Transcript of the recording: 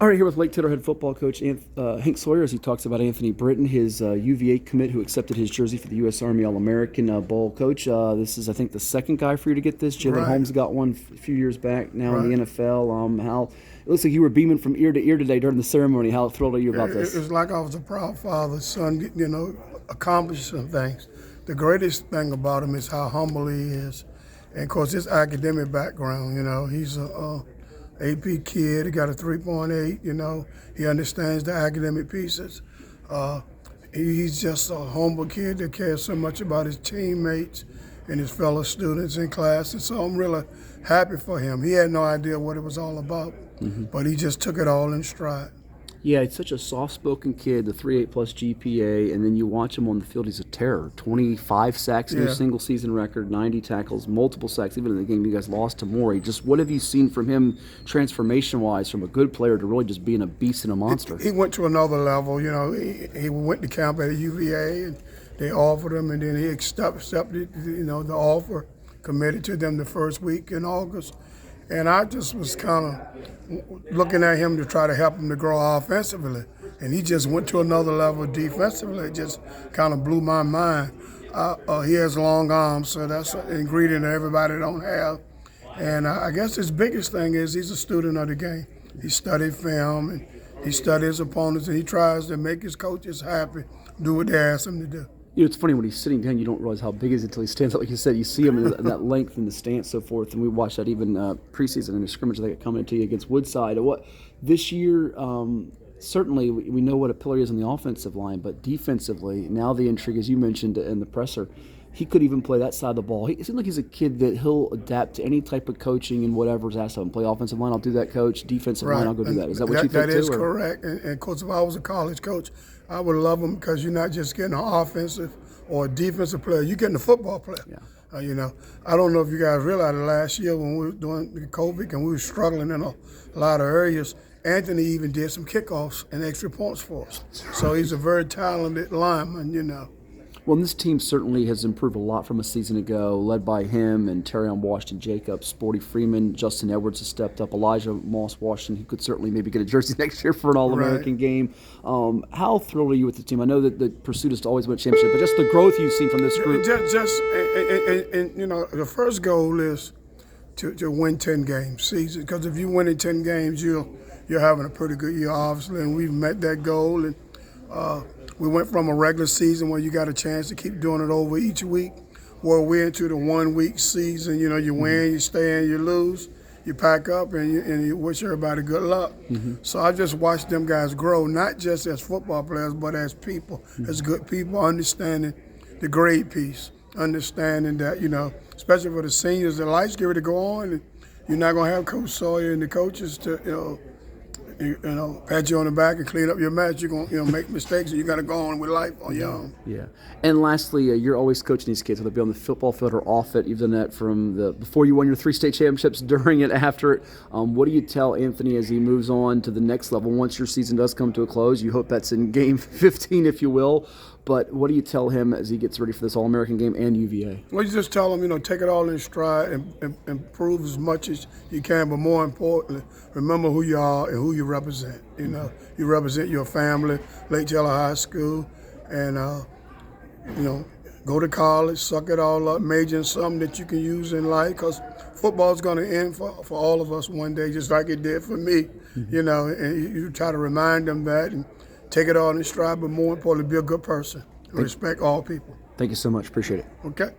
All right, here with Lake Taylor head football coach Hank Sawyer as he talks about Anthony Britton, his UVA commit who accepted his jersey for the U.S. Army All-American Bowl. Coach, this is, I think, the second guy for you to get this. Jalyn Holmes got one a few years back, now in the NFL. How it looks like you were beaming from ear to ear today during the ceremony. How thrilled are you about this? It was like I was a proud father, son, accomplishing some things. The greatest thing about him is how humble he is. And, of course, his academic background, he's a AP kid. He got a 3.8, He understands the academic pieces. He's just a humble kid that cares so much about his teammates and his fellow students in class. And so I'm really happy for him. He had no idea what it was all about, but he just took it all in stride. Yeah, he's such a soft-spoken kid, the 3.8 plus GPA, and then you watch him on the field, he's a terror. 25 sacks, new single-season record, 90 tackles, multiple sacks, even in the game you guys lost to Maury. Just what have you seen from him transformation-wise from a good player to really just being a beast and a monster? He went to another level. He went to camp at UVA, and they offered him, and then he accepted, the offer, committed to them the first week in August. And I just was kind of looking at him to try to help him to grow offensively. And he just went to another level defensively. It just kind of blew my mind. He has long arms, so that's an ingredient that everybody don't have. And I guess his biggest thing is he's a student of the game. He studied film, and he studies his opponents, and he tries to make his coaches happy, do what they ask him to do. It's funny when he's sitting down, you don't realize how big he is until he stands up. Like you said, you see him in that length and the stance, so forth. And we watched that even preseason in the scrimmage that got coming to you against Woodside. What this year? Certainly, we know what a pillar is on the offensive line, but defensively, now the intrigue, as you mentioned in the presser, he could even play that side of the ball. It seems like he's a kid that he'll adapt to any type of coaching and whatever's asked of him. Play offensive line, I'll do that, coach. Defensive line, I'll go do that. Is that what you think, too? That is correct. And, of course, if I was a college coach, I would love him because you're not just getting an offensive or a defensive player. You're getting a football player. Yeah. I don't know if you guys realized last year when we were doing the COVID and we were struggling in a lot of areas, Anthony even did some kickoffs and extra points for us. So he's a very talented lineman, Well, this team certainly has improved a lot from a season ago, led by him and Terrion Washington Jacobs, Sporty Freeman, Justin Edwards has stepped up, Elijah Moss Washington, who could certainly maybe get a jersey next year for an All-American game. How thrilled are you with the team? I know that the pursuit is to always win a championship, but just the growth you've seen from this group. The first goal is to win 10 games season, because if you win in 10 games, you're having a pretty good year, obviously, and we've met that goal. And we went from a regular season where you got a chance to keep doing it over each week, where we're into the 1 week season. You win, you stay in, you lose, you pack up, and you wish everybody good luck. So I just watched them guys grow, not just as football players, but as people, as good people, understanding the grade piece, understanding that, especially for the seniors, the lights get ready to go on, and you're not going to have Coach Sawyer and the coaches to, pat you on the back and clean up your mess. You're going to make mistakes, and you got to go on with life on your own. Yeah. And lastly, you're always coaching these kids, whether it be on the football field or off it. You've done that from before you won your 3 state championships, during it, after it. What do you tell Anthony as he moves on to the next level? Once your season does come to a close, you hope that's in game 15, if you will. But what do you tell him as he gets ready for this All-American game and UVA? Well, you just tell him, take it all in stride and improve as much as you can. But more importantly, remember who you are and who you represent. You represent your family, Lake Taylor High School, and, go to college, suck it all up, major in something that you can use in life, because football's going to end for all of us one day, just like it did for me, and you try to remind them that and take it all in stride, but more importantly, be a good person and respect all people. Thank you so much. Appreciate it. Okay.